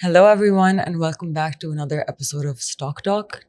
Hello everyone and welcome back to another episode of Stock Talk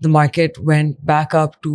The market went back up to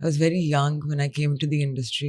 I was very young when I came to the industry.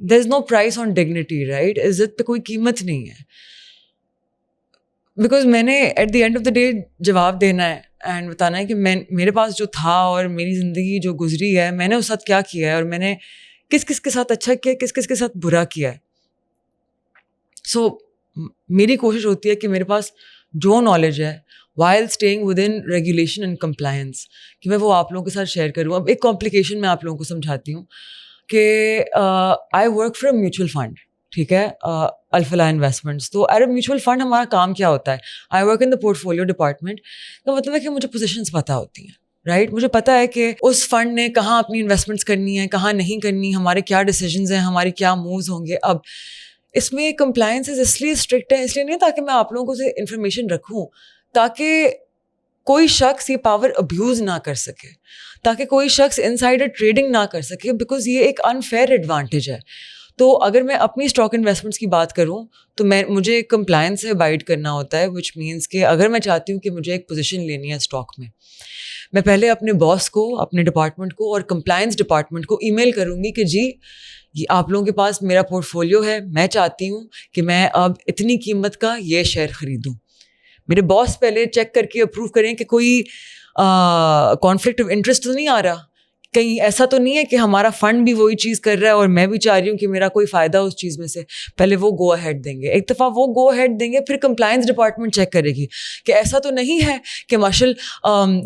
There is no price on dignity right. عزت پہ کوئی قیمت نہیں ہے, because میں نے at the end of the day جواب دینا ہے اینڈ بتانا ہے کہ میرے پاس جو تھا اور میری زندگی جو گزری ہے, میں نے اس ساتھ کیا کیا ہے اور میں نے کس کس کے ساتھ اچھا کیا, کس کس کے ساتھ برا کیا ہے. سو میری کوشش ہوتی ہے کہ میرے پاس جو نالج ہے while staying with in regulation and compliance, کہ میں وہ آپ لوگوں کے ساتھ شیئر کروں. اب ایک کمپلیکیشن میں آپ لوگوں کو سمجھاتی ہوں کہ I work for a mutual fund, ٹھیک ہے, الفلاح انویسٹمنٹس. تو ایٹ اے میوچل فنڈ ہمارا کام کیا ہوتا ہے, I work in the port folio department. کا مطلب ہے کہ مجھے پوزیشنس پتہ ہوتی ہیں, رائٹ. مجھے پتہ ہے کہ اس فنڈ نے کہاں اپنی انویسٹمنٹس کرنی ہے, کہاں نہیں کرنی, ہمارے کیا ڈیسیجنز ہیں, ہمارے کیا مووز ہوں گے. اب اس میں کمپلائنسز اس لیے اسٹرکٹ ہیں, اس لیے نہیں تاکہ میں آپ لوگوں سے انفارمیشن رکھوں, تاکہ کوئی شخص یہ پاور ابیوز نہ کر سکے, تاکہ کوئی شخص انسائڈر ٹریڈنگ نہ کر سکے, بیکاز یہ ایک انفیئر ایڈوانٹیج ہے. تو اگر میں اپنی اسٹاک انویسٹمنٹس کی بات کروں تو مجھے کمپلائنس سے ابائڈ کرنا ہوتا ہے, وچ مینس کہ اگر میں چاہتی ہوں کہ مجھے ایک پوزیشن لینی ہے اسٹاک میں پہلے اپنے باس کو, اپنے ڈپارٹمنٹ کو اور کمپلائنس ڈپارٹمنٹ کو ای میل کروں گی کہ جی یہ آپ لوگوں کے پاس میرا پورٹ فولیو ہے, میں چاہتی ہوں کہ میں اب اتنی قیمت کا یہ شیئر خریدوں. میرے باس پہلے چیک کر کے اپروو کریں کہ کوئی کانفلکٹ آف انٹرسٹ تو نہیں آ رہا, کہیں ایسا تو نہیں ہے کہ ہمارا فنڈ بھی وہی چیز کر رہا ہے اور میں بھی چاہ رہی ہوں کہ میرا کوئی فائدہ اس چیز میں سے. پہلے وہ گو اہیڈ دیں گے, ایک دفعہ وہ گو اہیڈ دیں گے, پھر کمپلائنس ڈپارٹمنٹ چیک کرے گی کہ ایسا تو نہیں ہے کہ مارشل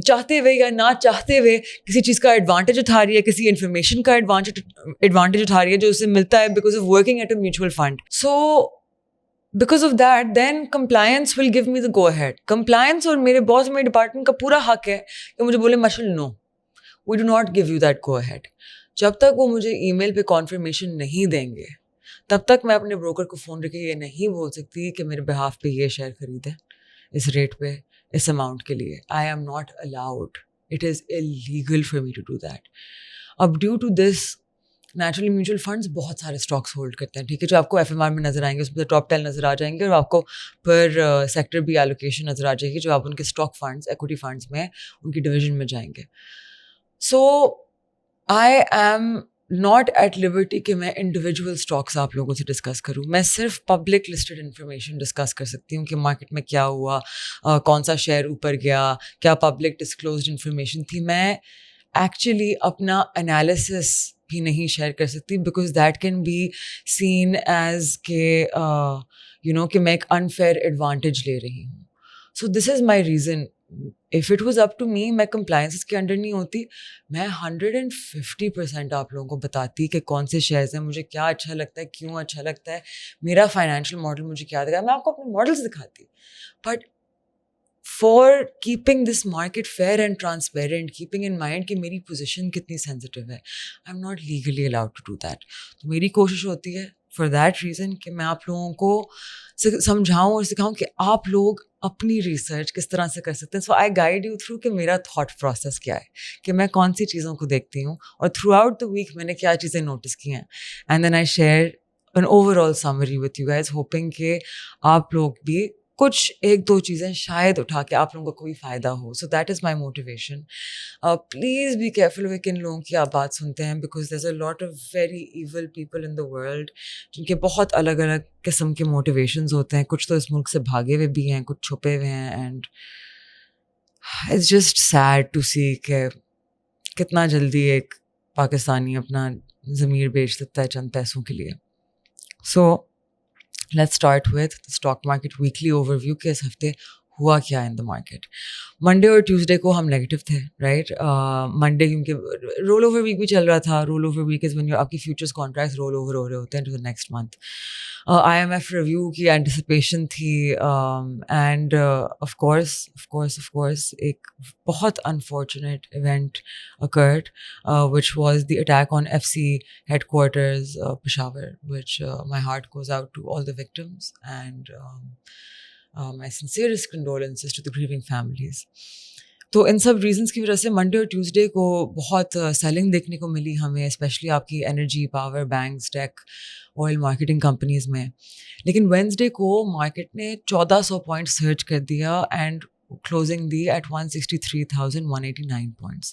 چاہتے ہوئے یا نہ چاہتے ہوئے کسی چیز کا ایڈوانٹیج اٹھا رہی ہے, کسی انفارمیشن کا ایڈوانٹیج اٹھا رہی ہے جو اسے ملتا ہے because of working at a mutual fund. So because of that then compliance will give me the go ahead. Compliance اور میرے باس میرے ڈپارٹمنٹ کا پورا حق ہے کہ مجھے بولے مشل نو, we do not give you that go ahead. جب تک وہ مجھے ای میل پہ کانفرمیشن نہیں دیں گے تب تک میں اپنے بروکر کو فون رکھ کے یہ نہیں بول سکتی کہ میرے بہاف پہ یہ شیئر خریدیں اس ریٹ پہ اس اماؤنٹ کے لیے. I am not allowed. It is illegal for me to do that. اب due to this naturally mutual funds بہت سارے اسٹاکس ہولڈ کرتے ہیں, ٹھیک ہے, جو آپ کو ایف ایم آر میں نظر آئیں گے, اس میں ٹاپ 10 نظر آ جائیں گے اور آپ کو پر سیکٹر بھی ایلوکیشن نظر آ جائے گی جو آپ ان کے اسٹاک فنڈس ایکوٹی فنڈس میں ان کی ڈویژن میں جائیں گے. So I am not at liberty کہ میں انڈیویجول اسٹاکس آپ لوگوں سے ڈسکس کروں. میں صرف پبلک لسٹڈ انفارمیشن ڈسکس کر سکتی ہوں کہ مارکیٹ میں کیا ہوا, کون سا شیئر اوپر گیا, کیا پبلک ڈسکلوزڈ انفارمیشن تھی. میں ایکچولی اپنا انالیسس بھی نہیں شیئر کر سکتی because that can be seen as کہ یو نو کہ میں ایک انفیئر ایڈوانٹیج لے رہی ہوں. So this is my reason. If it was up to me, میں کمپلائنس کے انڈر نہیں ہوتی, میں 150% آپ لوگوں کو بتاتی کہ کون سے شیئرز ہیں, مجھے کیا اچھا لگتا ہے, کیوں اچھا لگتا ہے, میرا فائنینشیل ماڈل مجھے کیا دکھا ہے, میں آپ کو اپنے ماڈلس دکھاتی. But for keeping this market fair and transparent, keeping in mind کہ میری پوزیشن کتنی سینسٹیو ہے, I am not legally allowed to do that. تو میری کوشش ہوتی ہے فار دیٹ ریزن کہ میں آپ لوگوں کو سمجھاؤں اور سکھاؤں کہ آپ لوگ اپنی ریسرچ کس طرح سے کر سکتے ہیں. سو آئی گائیڈ یو تھرو کہ میرا تھاٹ پروسیس کیا ہے, کہ میں کون سی چیزوں کو دیکھتی ہوں اور تھرو آؤٹ دا ویک میں نے کیا چیزیں نوٹس کی ہیں, and then I share an overall summary with you guys, hoping کہ آپ لوگ بھی کچھ ایک دو چیزیں شاید اٹھا کے آپ لوگوں کا کوئی فائدہ ہو. So that is my motivation. Please be careful وہ کن لوگوں کی آپ بات سنتے ہیں, because there is a lot of very evil people in the world جن کے بہت الگ الگ قسم کے موٹیویشنز ہوتے ہیں. کچھ تو اس ملک سے بھاگے ہوئے بھی ہیں, کچھ چھپے ہوئے ہیں, and it's just sad to see کہ کتنا جلدی ایک پاکستانی اپنا ضمیر بیچ دیتا ہے چند پیسوں کے لیے. So let's start with stock market weekly overview کہ اس ہفتے ہوا کیا ان دا مارکیٹ. منڈے اور ٹیوزڈے کو ہم نیگیٹو تھے, رائٹ. منڈے کیونکہ رول اوور ویک بھی چل رہا تھا. Roll over week is when آپ کی فیوچرس کانٹریکٹس رول اوور ہو رہے ہوتے ہیں to the next month. I M F review کی اینٹیسپیشن تھی, اینڈ آف کورس ایک بہت unfortunate event occurred which was the attack on F C headquarters Peshawar, which my heart goes out to all the victims and my sincerest condolences to the grieving families. تو ان سب reasons کی وجہ سے Monday اور Tuesday کو بہت selling دیکھنے کو ملی ہمیں, اسپیشلی آپ کی انرجی, پاور, بینکس, ٹیک, آئل مارکیٹنگ کمپنیز میں. لیکن وینسڈے کو مارکیٹ نے 1400 پوائنٹ سرچ کر دیا, and closing the at 163,189 points.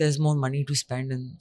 there's more money to spend, and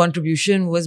contribution was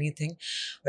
anything.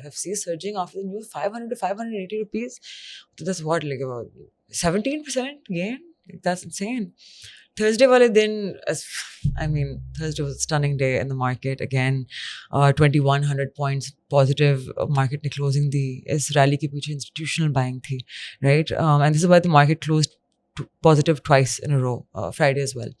FFC surging after the news 500 to 580 rupees. So that's what, like about 17% gain. That's insane. Thursday wale din, Thursday was a stunning day in the market again. 2100 points positive market ne closing the is rally ke piche institutional buying thi, right? And this is why the market closed positive twice in a row, Friday as well.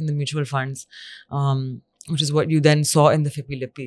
in the mutual funds, which is what you then saw in the Fippy Lippy.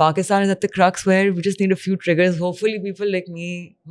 Pakistan is at the crux where we just need a few triggers. Hopefully people like me,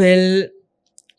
will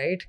right?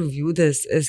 to view this is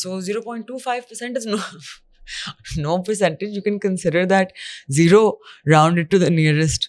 So 0.25% is no percentage. You can consider that zero rounded to the nearest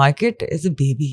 market is a baby,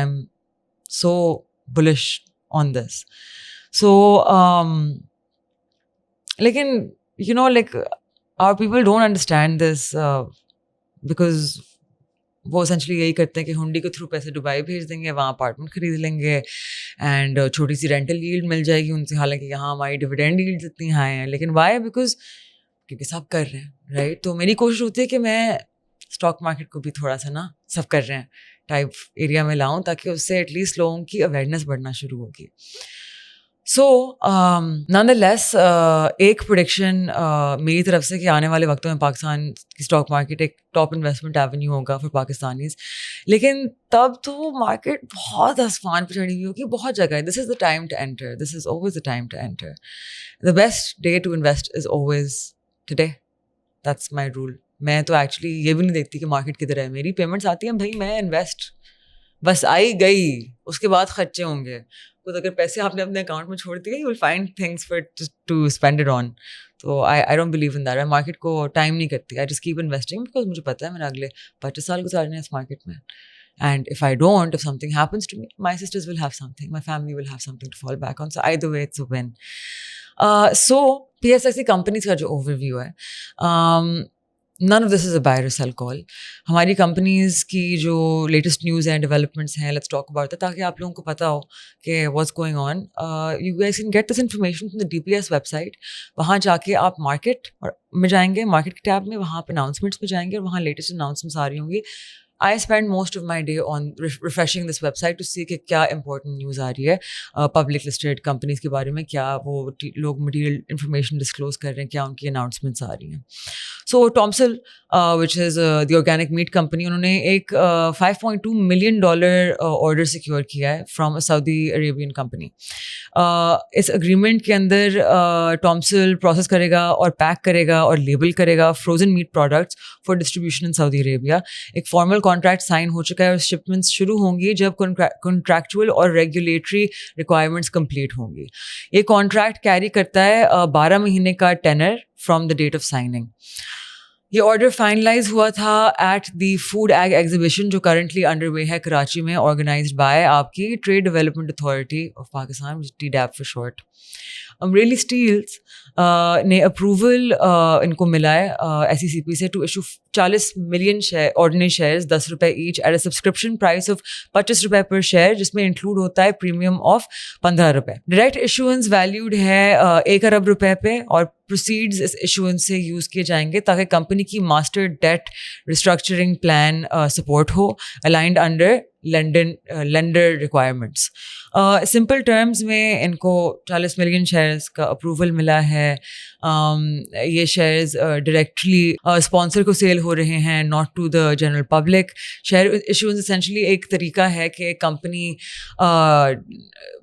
I'm so bullish on this. So lekin like our people don't understand this because وہ essentially یہی کرتے ہیں کہ ہنڈی کے through پیسے Dubai بھیج دیں گے, وہاں اپارٹمنٹ خرید لیں گے اینڈ چھوٹی سی رینٹل ییلڈ مل جائے گی ان سے, حالانکہ یہاں ہماری ڈویڈینڈ ییلڈ اتنی ہائی ہیں. لیکن وائی؟ بیکاز کیونکہ سب کر رہے ہیں, رائٹ. تو میری کوشش ہوتی ہے کہ میں اسٹاک مارکیٹ کو بھی تھوڑا سا نا سب کر رہے ہیں ٹائپ ایریا میں لاؤں, تاکہ اس سے ایٹ لیسٹ لوگوں کی اویئرنیس بڑھنا شروع ہوگی. سو نان دا لیس ایک پروڈکشن میری طرف سے کہ آنے والے وقتوں میں پاکستان کی اسٹاک مارکیٹ ایک ٹاپ انویسٹمنٹ ایونیو ہوگا فار پاکستانیز. لیکن تب تو مارکیٹ بہت آسمان پہ چڑھی ہوئی ہوگی بہت جگہ. This is the time to enter, this is always the time to enter. The best day to invest is always today. That's my rule. میں تو ایکچولی یہ بھی نہیں دیکھتی کہ مارکیٹ کدھر ہے, میری پیمنٹس آتی ہیں بھائی, میں انویسٹ بس آئی گئی, اس کے بعد خرچے ہوں گے. تو اگر پیسے آپ نے اپنے اکاؤنٹ میں چھوڑ دیے, you will find things for to spend it on. تو I don't believe in that. میں مارکیٹ کو ٹائم نہیں کرتی, I just keep investing because مجھے پتہ ہے میں نے اگلے 25 سال گزارنے ہیں اس مارکیٹ میں. And if I don't, if something happens to me, my sisters will have something, my family will have something to fall back on. So either way it's a win. So P S S C companies کا جو overview ہے, none of this is a buy or sell call. ہماری companies کی جو latest news ہیں, developments ہیں, let's talk about, تاکہ آپ لوگوں کو پتہ ہو کہ what's going on. You guys can get this information from the D P S website. وہاں جا کے آپ مارکیٹ میں جائیں گے, مارکیٹ کے ٹیب میں, وہاں پہ اناؤنسمنٹس میں جائیں گے, اور وہاں لیٹسٹ اناؤنسمنٹس آ رہی ہوں گی. I spend most of my day on refreshing this website to see کہ کیا امپورٹنٹ نیوز آ رہی ہے پبلک لسٹڈ کمپنیز کے بارے میں, کیا وہ لوگ مٹیریل انفارمیشن ڈسکلوز کر رہے ہیں, کیا ان کی اناؤنسمنٹس آ رہی ہیں. So TOMCL which is the organic meat company, انہوں نے ایک $5.2 million آرڈر سیکیور کیا ہے from a Saudi Arabian company. اس اگریمنٹ کے اندر ٹامسل پروسیس کرے گا اور پیک کرے گا اور لیبل کرے گا frozen meat products for distribution in Saudi Arabia. ایک فارمل کانٹریکٹ سائن ہو چکا ہے, اور شپمنٹس شروع ہوں گی جب کنٹریکچوئل اور ریگولیٹری ریکوائرمنٹس کمپلیٹ ہوں گی. یہ کانٹریکٹ کیری کرتا ہے 12 مہینے کا tenor from the date of signing. یہ آرڈر فائنلائز ہوا تھا at the food ag exhibition جو کرنٹلی انڈر وے ہے کراچی میں, آرگنائزڈ بائی آپ کی trade development authority of Pakistan, TDAP for short. Amreli steels نے اپروول ان کو ملا ہے ایس ای سی پی سے to issue 40 million ordinary shares $10 each at a subscription price of $25 per share, جس میں انکلوڈ ہوتا ہے premium of $15. Direct issuance valued ہے $1 ارب پہ, اور پروسیڈز اس ایشوئنس سے یوز کیے جائیں گے تاکہ کمپنی کی master debt restructuring plan support ہو, aligned under lender requirements. Simple terms میں ان کو 40 ملین شیئرز کا اپروول ملا ہے. یہ شیئرز ڈائریکٹلی اسپانسر کو سیل ہو رہے ہیں, not to the general public. Share issuance essentially ایک طریقہ ہے کہ کمپنی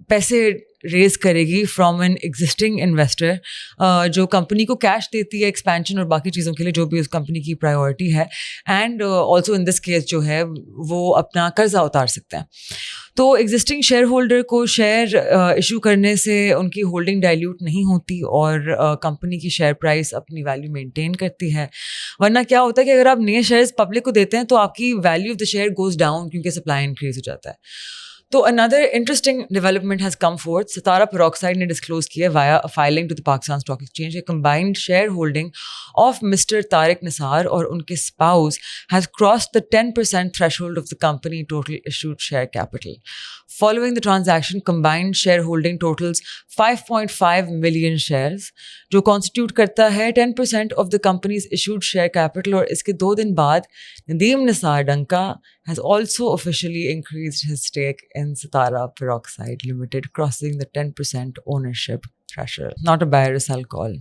پیسے ریز کرے گی فرام این ایگزسٹنگ انویسٹر جو کمپنی کو کیش دیتی ہے ایکسپینشن اور باقی چیزوں کے لیے جو بھی اس کمپنی کی پرائیورٹی ہے, and also in this case جو ہے وہ اپنا قرضہ اتار سکتے ہیں. تو ایگزسٹنگ شیئر ہولڈر کو شیئر ایشو کرنے سے ان کی ہولڈنگ ڈائلیوٹ نہیں ہوتی, اور کمپنی کی شیئر پرائس اپنی ویلیو مینٹین کرتی ہے. ورنہ کیا ہوتا ہے کہ اگر آپ نئے شیئرز پبلک کو دیتے ہیں تو آپ کی value of the share goes down, کیونکہ سپلائی انکریز ہو جاتا ہے. تو another interesting development has come forth. ستارہ پیروکسائڈ نے ڈسکلوز کیا via a filing to the Pakistan Stock Exchange a combined shareholding of Mr. Tariq Nisar اور ان کے spouse has crossed the 10% threshold of the company total issued share capital. Following the transaction, combined shareholding totals 5.5 million shares, جو constitute کرتا ہے 10% of the company's issued share capital. اور اس کے 2 دن بعد ندیم نثار ڈنکا has also officially increased his stake in Sitara Peroxide Limited, crossing the 10% ownership threshold. Not a buy or sell call.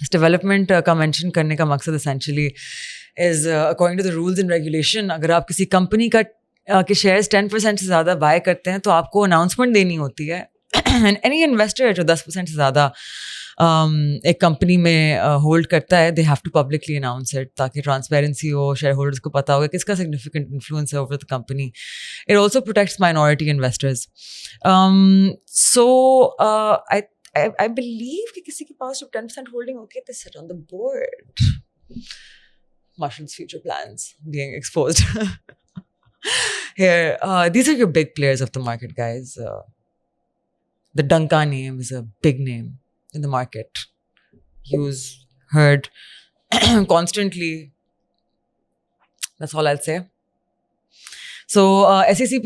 اس development کا mention کرنے کا مقصد essentially is according to the rules and regulation, اگر آپ کسی کمپنی کا کے شیئرز 10% سے زیادہ بائی کرتے ہیں تو آپ کو اناؤنسمنٹ دینی ہوتی ہے. اینڈ اینی انویسٹر جو 10% سے زیادہ ایک کمپنی میں ہولڈ کرتا ہے, they have to publicly announce it تاکہ ٹرانسپیرنسی ہو, شیئر ہولڈرس کو پتہ ہوگا کس کا سگنیفیکنٹ انفلوئنس ہے over the company. It also protects minority investors. So I believe کہ کسی کے پاس جو 10% ہولڈنگ ہوتی ہے, they sit on the board. Marshall's future plans being exposed. Here, these are your big players of the market, guys. The Danka name is a big name in the market. Use, heard constantly. That's all I'll say. So, SACP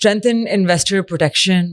strengthen investor protection,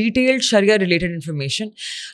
detailed Sharia related information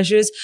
measures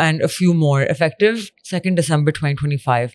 and a few more, effective 2nd December 2025.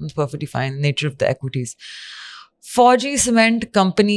It's perfectly fine. Nature of the equities. Fauji Cement Company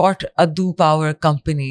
Kot Adu Power Company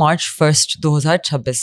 March 1, 2026.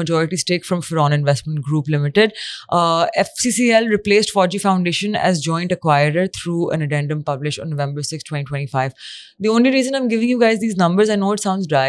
majority stake from Ferron Investment Group Limited. FCCL replaced Fauji Foundation as joint acquirer through an addendum published on November 6, 2025. The only reason I'm giving you guys these numbers, I know it sounds dry,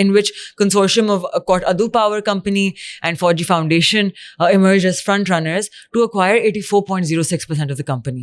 in which consortium of Kot Adu Power Company and Fauji Foundation emerged as front runners to acquire 84.06% of the company.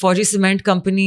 Fauji Cement Company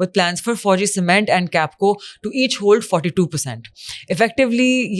with plans for Fauji Cement and Capco to each hold 42%. Effectively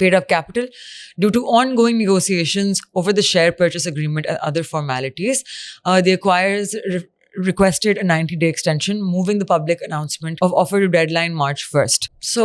paid up capital due to ongoing negotiations over the share purchase agreement and other formalities. The acquirers requested a 90-day extension, moving the public announcement of offer to deadline March 1st. So,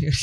few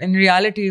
in reality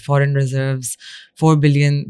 foreign reserves 4 billion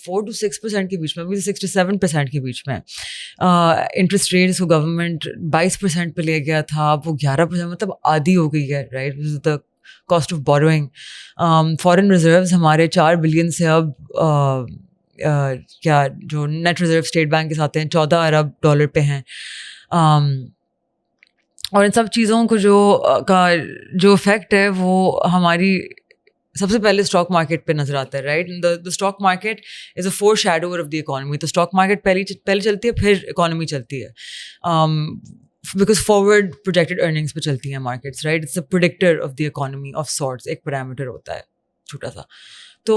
4 to 6% کے بیچ میں, ابھی 6 to 7% کے بیچ میں. Interest rates کو government 22% پہ لے گیا تھا, اب وہ 11%, مطلب آدھی ہو گئی ہے, right. The cost of borrowing. Foreign reserves ہمارے 4 بلین سے اب کیا جو نیٹ ریزرو اسٹیٹ بینک کے ساتھ ہیں 14 ارب ڈالر پہ ہیں. اور ان سب چیزوں کو جو افیکٹ ہے وہ ہماری سب سے پہلے اسٹاک مارکیٹ پہ نظر آتا ہے, right. The stock market is a foreshadower of the economy. تو اسٹاک مارکیٹ پہلے چلتی ہے, پھر اکانومی چلتی ہے, بیکاز فارورڈ پروجیکٹڈ ارننگس پہ چلتی ہیں markets, right. It's a predictor of the economy of sorts, ایک پیرامیٹر ہوتا ہے چھوٹا سا. تو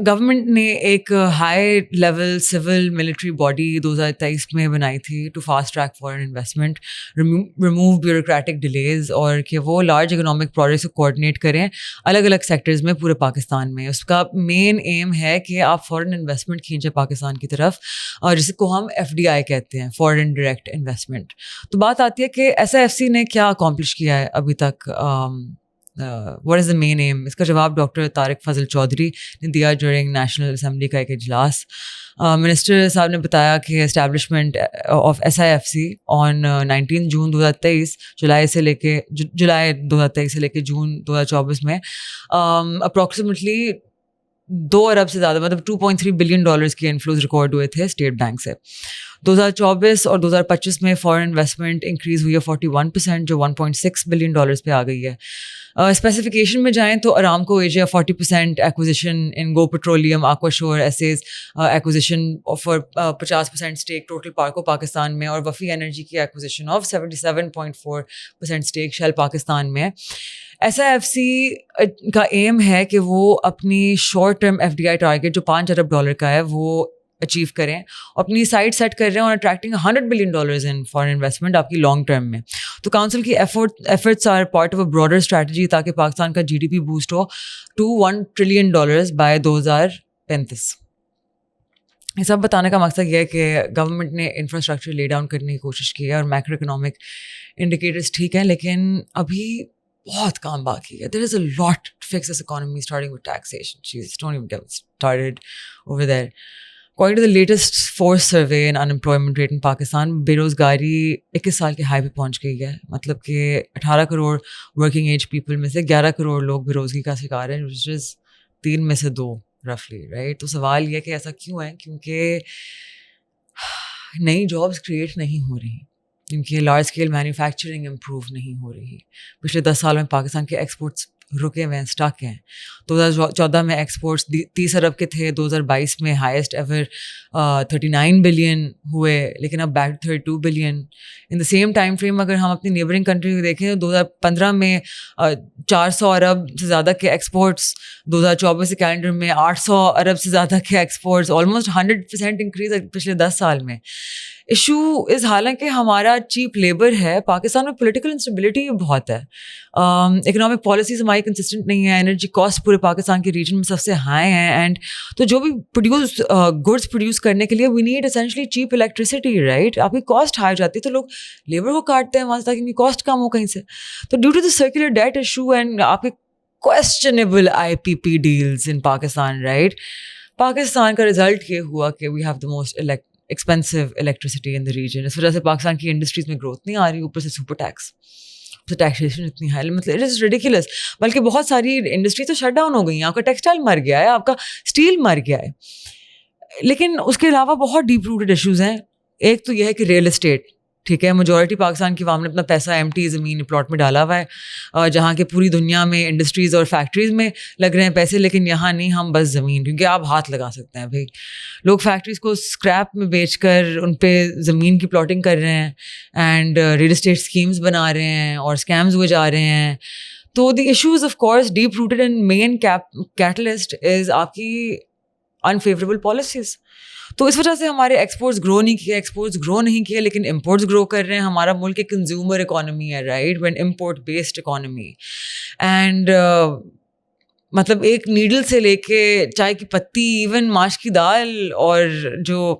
گورنمنٹ نے ایک high level civil military body 2023 میں بنائی تھی to fast track foreign investment, remove bureaucratic delays, اور کہ وہ لارج اکنامک پروجیکٹس کو کوآرڈینیٹ کریں الگ الگ سیکٹرز میں پورے پاکستان میں. اس کا مین ایم ہے کہ آپ فارن انویسٹمنٹ کھینچیں پاکستان کی طرف, اور جس کو ہم FDI کہتے ہیں, فارن ڈائریکٹ انویسٹمنٹ. تو بات آتی ہے کہ SIFC نے کیا اکامپلش کیا ہے ابھی تک, what is the main aim. اس کا جواب ڈاکٹر طارق فضل چودھری نے دیا ڈیورنگ نیشنل اسمبلی کا ایک اجلاس. منسٹر صاحب نے بتایا کہ اسٹیبلشمنٹ آف SIFC آن 19 جون 2023 جولائی 2023 سے لے کے جون 2024 میں اپروکسیمیٹلی 2 ارب سے زیادہ, مطلب $2.3 بلین کے انفلوز ریکارڈ ہوئے تھے اسٹیٹ بینک سے. 2024 اور 2025 میں فارن انویسٹمنٹ انکریز ہوئی ہے 41%, جو $1.6 بلین پہ آ گئی ہے. اسپیسیفکیشن میں جائیں تو ارامکو ایجیا 40% ایکوزیشن ان گو پیٹرولیم آکوا شور essays acquisition for 50% stack total پارکو پاکستان میں, اور وفی انرجی کی acquisition of 77.4% stack shell Pakistan میں. SIFC کا ایم ہے کہ وہ اپنی شارٹ ٹرم FDI ٹارگیٹ جو $5 ارب کا ہے وہ اچیو کریں, اپنی سائٹ سیٹ کر رہے ہیں اور attracting $100 billion in foreign investment آپ کی لانگ ٹرم میں. تو کاؤنسل کی efforts are part of a broader strategy تاکہ پاکستان کا GDP بوسٹ ہو to $1 ٹریلین بائی 2035. یہ سب بتانے کا مقصد یہ ہے کہ گورنمنٹ نے انفراسٹرکچر لے ڈاؤن کرنے کی کوشش کی ہے اور میکرو اکنامک انڈیکیٹرس ٹھیک ہیں, لیکن ابھی بہت کام باقی ہے. There is a lot to fix this economy, starting with taxation. Jeez, don't even get started over there. According to the latest Force survey in unemployment rate in Pakistan, بے روزگاری 21 سال کے ہائی پہ پہنچ گئی ہے. مطلب کہ 18 کروڑ ورکنگ ایج پیپل میں سے 11 کروڑ لوگ بے روزگاری کا شکار ہیں, which is 3 میں سے 2 رفلی, رائٹ. تو سوال یہ کہ ایسا کیوں ہے, کیونکہ نئی جابس کریٹ نہیں ہو رہی, کیونکہ لارج اسکیل مینوفیکچرنگ امپروو نہیں ہو رہی. پچھلے 10 سالوں میں پاکستان کے ایکسپورٹس رکے ہوئے ہیں, اسٹک ہیں. 2014 میں ایکسپورٹس 30 ارب کے تھے, 2022 میں ہائیسٹ ایور 39 بلین ہوئے, لیکن اب back 32 billion. In the same time frame اگر ہم اپنی نیبرنگ کنٹری کو دیکھیں تو 2015 میں 400 ارب سے زیادہ کے ایکسپورٹس, 2024 کے کیلنڈر میں 800 ارب سے زیادہ کے ایکسپورٹس, آلموسٹ 100% انکریز پچھلے 10 سال میں. ایشو از حالانکہ ہمارا چیپ لیبر ہے. پاکستان میں پولیٹیکل انسٹیبلٹی بہت ہے, اکنامک پالیسیز ہماری کنسسٹنٹ نہیں ہیں, انرجی کاسٹ پورے پاکستان کے ریجن میں سب سے ہائی ہیں, اینڈ تو جو بھی گڈس پروڈیوس کرنے کے لیے we need essentially cheap electricity, right. آپ کی کاسٹ ہائی جاتی ہے تو لوگ لیبر کو کاٹتے ہیں وہاں سے تاکہ کاسٹ کم ہو کہیں سے. تو due to the circular debt issue and آپ کے questionable IPP deals in Pakistan, right, Pakistan کا رزلٹ یہ ہوا کہ we have the most expensive electricity in the region. اس وجہ سے پاکستان کی انڈسٹریز میں گروتھ نہیں آ رہی, اوپر سے سپر ٹیکس, ٹیکسیشن اتنی ہائی, مطلب اٹ از ریڈیکولس. بلکہ بہت ساری انڈسٹری تو شٹ ڈاؤن ہو گئی ہیں, آپ کا ٹیکسٹائل مر گیا ہے, آپ کا اسٹیل مر گیا ہے. لیکن اس کے علاوہ بہت ڈیپ روٹڈ ایشوز ہیں. ایک تو یہ ہے کہ ریئل اسٹیٹ, ٹھیک ہے, میجورٹی پاکستان کی عوام نے اپنا پیسہ ایمٹی زمین پلاٹ میں ڈالا ہوا ہے, جہاں کہ پوری دنیا میں انڈسٹریز اور فیکٹریز میں لگ رہے ہیں پیسے, لیکن یہاں نہیں, ہم بس زمین, کیونکہ آپ ہاتھ لگا سکتے ہیں بھائی. لوگ فیکٹریز کو اسکریپ میں بیچ کر ان پہ زمین کی پلاٹنگ کر رہے ہیں, اینڈ ریئل اسٹیٹ اسکیمز بنا رہے ہیں, اور اسکیمز ہوئے جا رہے ہیں. تو the issues of course deep rooted and main catalyst is آپ کی انفیوریبل پالیسیز. تو اس وجہ سے ہمارے ایکسپورٹس گرو نہیں کیے, لیکن امپورٹس گرو کر رہے ہیں. ہمارا ملک ایک کنزیومر اکانومی ہے, right, when import based economy. And مطلب ایک نیڈل سے لے کے چائے کی پتی, ایون ماش کی دال, اور جو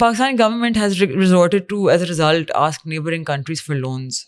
Pakistani government has resorted to, as a result, ask neighboring countries for loans,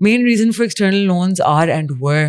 Main reason for external loans are and were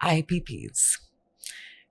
IPPs.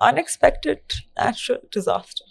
unexpected natural disaster.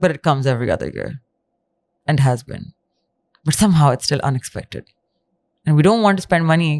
But it comes every other year and has been. But somehow it's still unexpected. And we don't want to spend money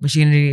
machinery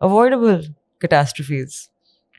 Avoidable catastrophes.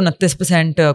29%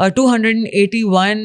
281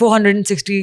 460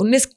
19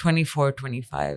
24-25.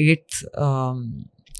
8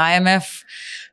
IMF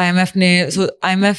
IMF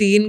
3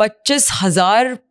25,000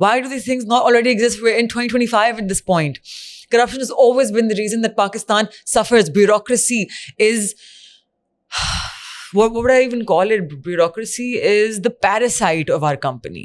Why do these things not already exist? We're in 2025 at this point. Corruption has always been the reason that Pakistan suffers. Bureaucracy is what would I even call it? Bureaucracy is the parasite of our company.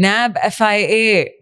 NAB, FIA,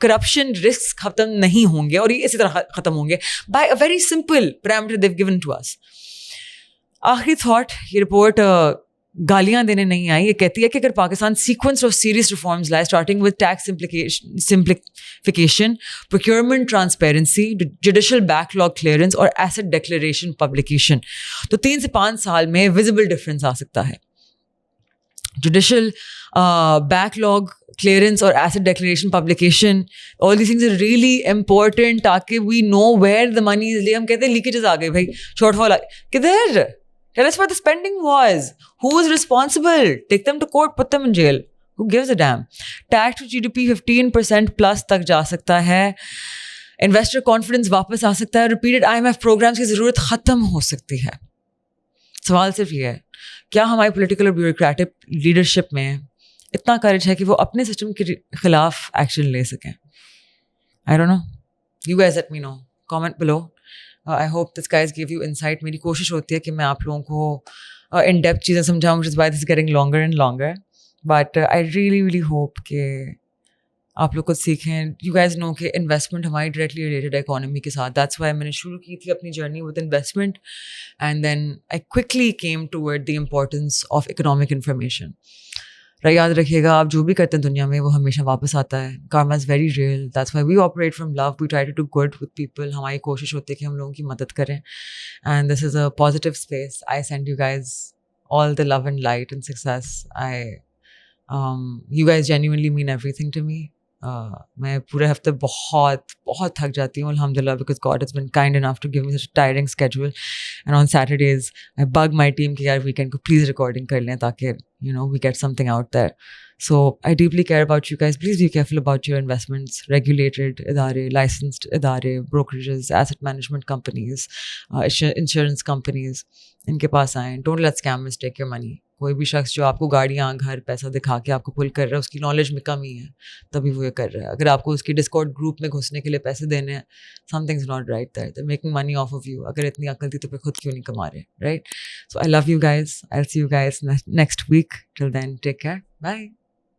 corruption risk ختم نہیں ہوں گے, اور یہ اسی طرح ختم ہوں گے by a very simple parameter they've given to us. آخری تھاٹ, یہ رپورٹ گالیاں دینے نہیں آئی, یہ کہتی ہے کہ اگر Pakistan sequence of serious reforms لائے, starting with tax simplification, procurement transparency, judicial backlog clearance اور ایسٹ ڈکلیریشن پبلیکیشن, تو 3 سے 5 سال میں ویزیبل ڈفرینس آ سکتا ہے. جوڈیشل بیک لاگ کلیئرنس اور asset declaration publication, all these things are really important تاکہ وی نو ویئر دا منی از. ہم کہتے ہیں لیکیجز آ گئے بھائی, شارٹ فال کدھر, tell us what the spending was, who was responsible, take them to court, put them in jail, who gives a damn. Tax to GDP 15% plus تک جا سکتا ہے, انویسٹر کانفیڈنس واپس آ سکتا ہے, ریپیٹڈ IMF پروگرامس کی ضرورت ختم ہو سکتی ہے. سوال صرف یہ ہے, کیا ہماری پولیٹیکل اور بیوروکریٹک لیڈرشپ میں اتنا کریج ہے کہ وہ اپنے سسٹم کے خلاف ایکشن لے سکیں؟ I don't know. You guys let me know. Comment below. I hope this guys give you insight. میری کوشش ہوتی ہے کہ میں آپ لوگوں کو in depth چیزیں سمجھاؤں, which is why this is getting longer and longer. But I really hope کہ آپ لوگ کو سیکھیں. You guys know کہ انویسٹمنٹ ہماری ڈائریکٹلی ریلیٹڈ ہے اکانومی کے ساتھ. That's why میں نے شروع کی تھی اپنی journey with investment, and then I quickly came toward the importance of economic information. یاد رکھیے گا, آپ جو بھی کرتے ہیں دنیا میں وہ ہمیشہ واپس آتا ہے. karma is very real. That's why we operate from love. We try to do good with people. ہماری کوشش ہوتی ہے کہ ہم لوگوں کی مدد کریں, and this is a positive space. I send you guys all the love and light and success. You guys genuinely mean everything to me. میں پورے ہفتے بہت تھک جاتی ہوں الحمدللہ, because God has been kind enough to give me such a tiring schedule, and on Saturdays I bug my team کہ یار weekend کو please recording کر لیں تاکہ we get something out there. So I deeply care about you guys. Please be careful about your investments. Regulated ادارے, licensed ادارے, brokerages, asset management companies, insurance companies, ان کے پاس آئیں. Don't let scammers take your money. کوئی بھی شخص جو آپ کو گاڑیاں, گھر, پیسہ دکھا کے آپ کو پل کر رہا ہے, اس کی نالج میں کمی ہے تبھی وہ یہ کر رہا ہے. اگر آپ کو اس کی ڈسکارڈ گروپ میں گھسنے کے لیے پیسے دینے ہیں, some things not right there. They making money of of you. اگر اتنی عقل تھی تو پھر خود کیوں نہیں کما رہے, right? So I love you guys. I see you guys next week. Till then take care. Bye.